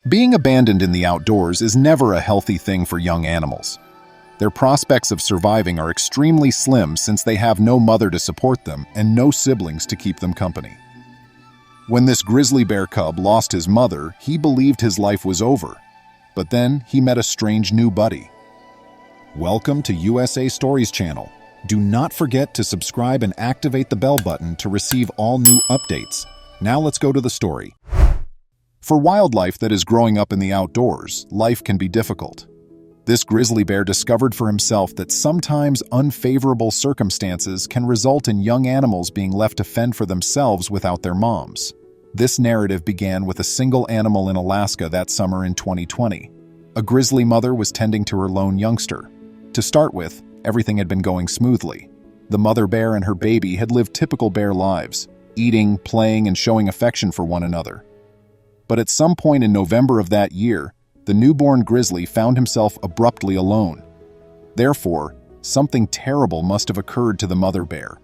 Being abandoned in the outdoors is never a healthy thing for young animals. Their prospects of surviving are extremely slim since they have no mother to support them and no siblings to keep them company. When this grizzly bear cub lost his mother, he believed his life was over. But then he met a strange new buddy. Welcome to USA Stories channel. Do not forget to subscribe and activate the bell button to receive all new updates. Now let's go to the story. For wildlife that is growing up in the outdoors, life can be difficult. This grizzly bear discovered for himself that sometimes unfavorable circumstances can result in young animals being left to fend for themselves without their moms. This narrative began with a single animal in Alaska that summer in 2020. A grizzly mother was tending to her lone youngster. To start with, everything had been going smoothly. The mother bear and her baby had lived typical bear lives, eating, playing, and showing affection for one another. But at some point in November of that year, the newborn grizzly found himself abruptly alone. Therefore, something terrible must have occurred to the mother bear.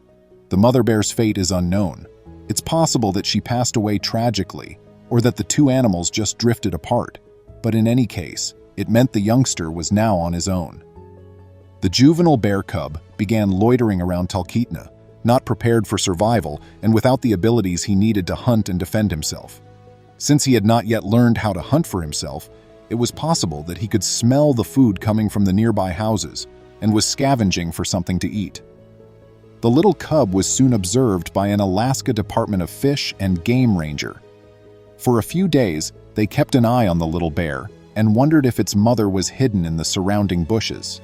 The mother bear's fate is unknown. It's possible that she passed away tragically, or that the two animals just drifted apart. But in any case, it meant the youngster was now on his own. The juvenile bear cub began loitering around Talkeetna, not prepared for survival and without the abilities he needed to hunt and defend himself. Since he had not yet learned how to hunt for himself, it was possible that he could smell the food coming from the nearby houses and was scavenging for something to eat. The little cub was soon observed by an Alaska Department of Fish and Game ranger. For a few days, they kept an eye on the little bear and wondered if its mother was hidden in the surrounding bushes.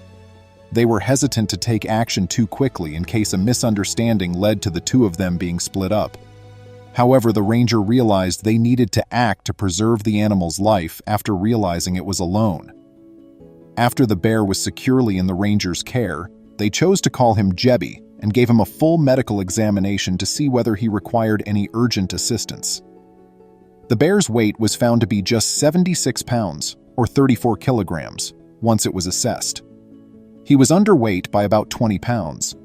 They were hesitant to take action too quickly in case a misunderstanding led to the two of them being split up. However, the ranger realized they needed to act to preserve the animal's life after realizing it was alone. After the bear was securely in the ranger's care, they chose to call him Jebby and gave him a full medical examination to see whether he required any urgent assistance. The bear's weight was found to be just 76 pounds, or 34 kilograms, once it was assessed. He was underweight by about 20 pounds.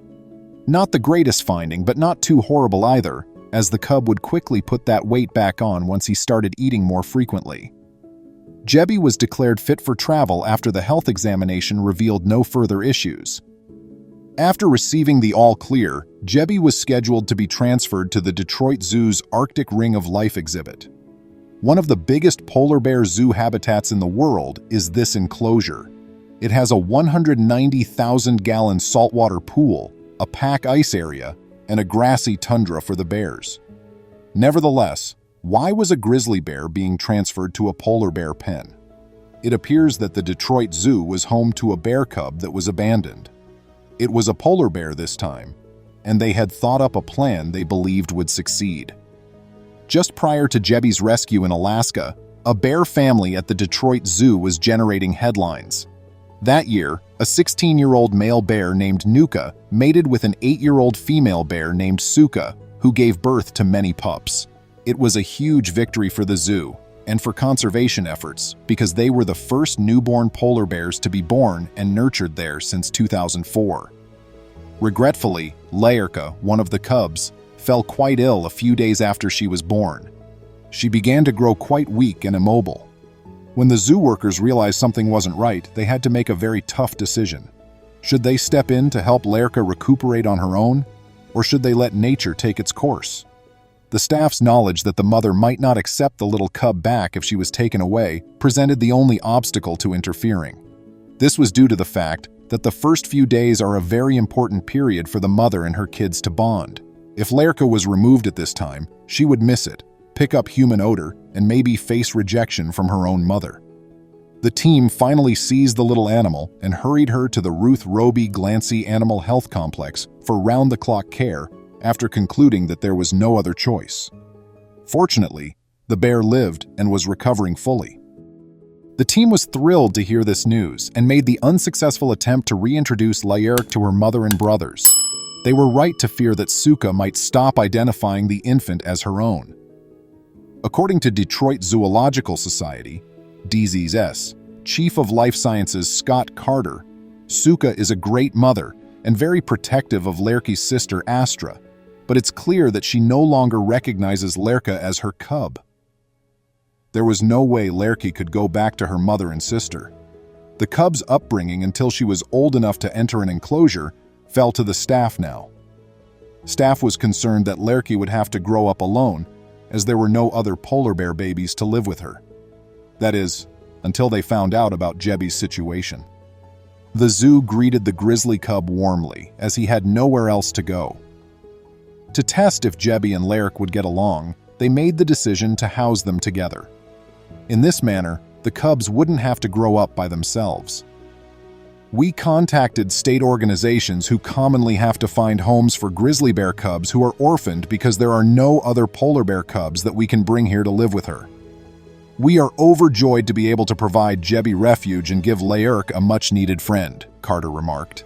Not the greatest finding, but not too horrible either, as the cub would quickly put that weight back on once he started eating more frequently. Jebby was declared fit for travel after the health examination revealed no further issues. After receiving the all-clear, Jebby was scheduled to be transferred to the Detroit Zoo's Arctic Ring of Life exhibit. One of the biggest polar bear zoo habitats in the world is this enclosure. It has a 190,000-gallon saltwater pool, a pack ice area, and a grassy tundra for the bears. Nevertheless, why was a grizzly bear being transferred to a polar bear pen? It appears that the Detroit Zoo was home to a bear cub that was abandoned. It was a polar bear this time, and they had thought up a plan they believed would succeed. Just prior to Jebby's rescue in Alaska, a bear family at the Detroit Zoo was generating headlines. That year, a 16-year-old male bear named Nuka mated with an 8-year-old female bear named Suka, who gave birth to many pups. It was a huge victory for the zoo and for conservation efforts because they were the first newborn polar bears to be born and nurtured there since 2004. Regretfully, Laerka, one of the cubs, fell quite ill a few days after she was born. She began to grow quite weak and immobile. When the zoo workers realized something wasn't right, they had to make a very tough decision. Should they step in to help Laerka recuperate on her own, or should they let nature take its course? The staff's knowledge that the mother might not accept the little cub back if she was taken away presented the only obstacle to interfering. This was due to the fact that the first few days are a very important period for the mother and her kids to bond. If Laerka was removed at this time, she would miss it, pick up human odor, and maybe face rejection from her own mother. The team finally seized the little animal and hurried her to the Ruth Roby Glancy Animal Health Complex for round-the-clock care after concluding that there was no other choice. Fortunately, the bear lived and was recovering fully. The team was thrilled to hear this news and made the unsuccessful attempt to reintroduce Laerka to her mother and brothers. They were right to fear that Suka might stop identifying the infant as her own. According to Detroit Zoological Society, DZS, Chief of Life Sciences Scott Carter, Suka is a great mother and very protective of Laerka's sister Astra, but it's clear that she no longer recognizes Laerka as her cub. There was no way Lerky could go back to her mother and sister. The cub's upbringing until she was old enough to enter an enclosure fell to the staff now. Staff was concerned that Lerky would have to grow up alone, as there were no other polar bear babies to live with her. That is, until they found out about Jebby's situation. The zoo greeted the grizzly cub warmly, as he had nowhere else to go. To test if Jebby and Lerk would get along, they made the decision to house them together. In this manner, the cubs wouldn't have to grow up by themselves. We contacted state organizations who commonly have to find homes for grizzly bear cubs who are orphaned because there are no other polar bear cubs that we can bring here to live with her. We are overjoyed to be able to provide Jebby refuge and give Lerk a much-needed friend, Carter remarked.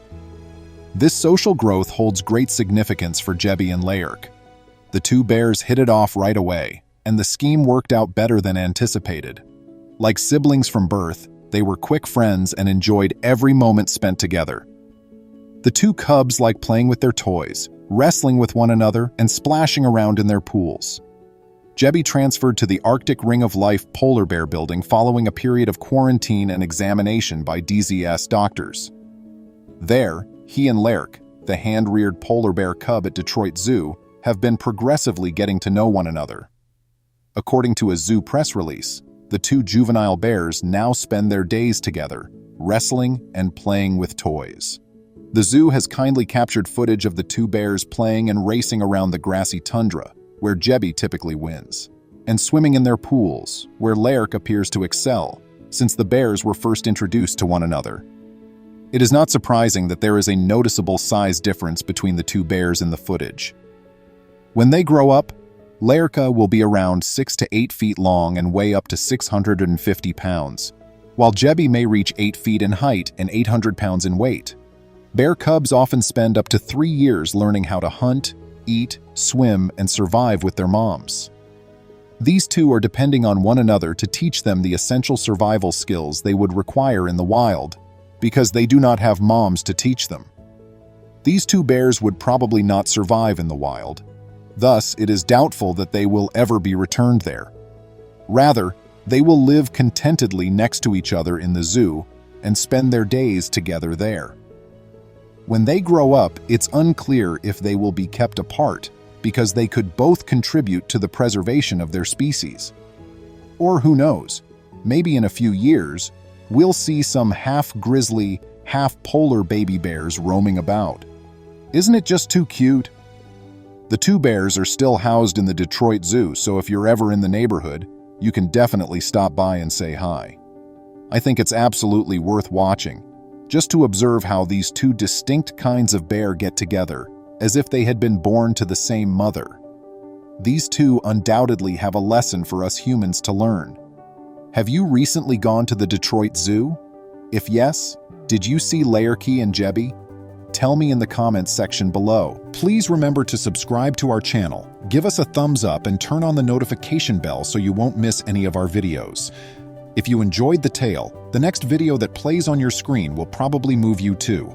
This social growth holds great significance for Jebby and Lerk. The two bears hit it off right away, and the scheme worked out better than anticipated. Like siblings from birth, they were quick friends and enjoyed every moment spent together. The two cubs liked playing with their toys, wrestling with one another, and splashing around in their pools. Jebby transferred to the Arctic Ring of Life polar bear building following a period of quarantine and examination by DZS doctors. There, he and Lerk, the hand-reared polar bear cub at Detroit Zoo, have been progressively getting to know one another. According to a zoo press release, the two juvenile bears now spend their days together, wrestling and playing with toys. The zoo has kindly captured footage of the two bears playing and racing around the grassy tundra, where Jebby typically wins, and swimming in their pools, where Lerk appears to excel, since the bears were first introduced to one another. It is not surprising that there is a noticeable size difference between the two bears in the footage. When they grow up, Lerka will be around 6 to 8 feet long and weigh up to 650 pounds, while Jebby may reach 8 feet in height and 800 pounds in weight. Bear cubs often spend up to 3 years learning how to hunt, eat, swim, and survive with their moms. These two are depending on one another to teach them the essential survival skills they would require in the wild, because they do not have moms to teach them. These two bears would probably not survive in the wild. Thus, it is doubtful that they will ever be returned there. Rather, they will live contentedly next to each other in the zoo and spend their days together there. When they grow up, it's unclear if they will be kept apart because they could both contribute to the preservation of their species. Or who knows, maybe in a few years, we'll see some half-grizzly, half-polar baby bears roaming about. Isn't it just too cute? The two bears are still housed in the Detroit Zoo, so if you're ever in the neighborhood, you can definitely stop by and say hi. I think it's absolutely worth watching, just to observe how these two distinct kinds of bear get together, as if they had been born to the same mother. These two undoubtedly have a lesson for us humans to learn. Have you recently gone to the Detroit Zoo? If yes, did you see Lerky and Jebby? Tell me in the comments section below. Please remember to subscribe to our channel, give us a thumbs up, and turn on the notification bell so you won't miss any of our videos. If you enjoyed the tale, the next video that plays on your screen will probably move you too.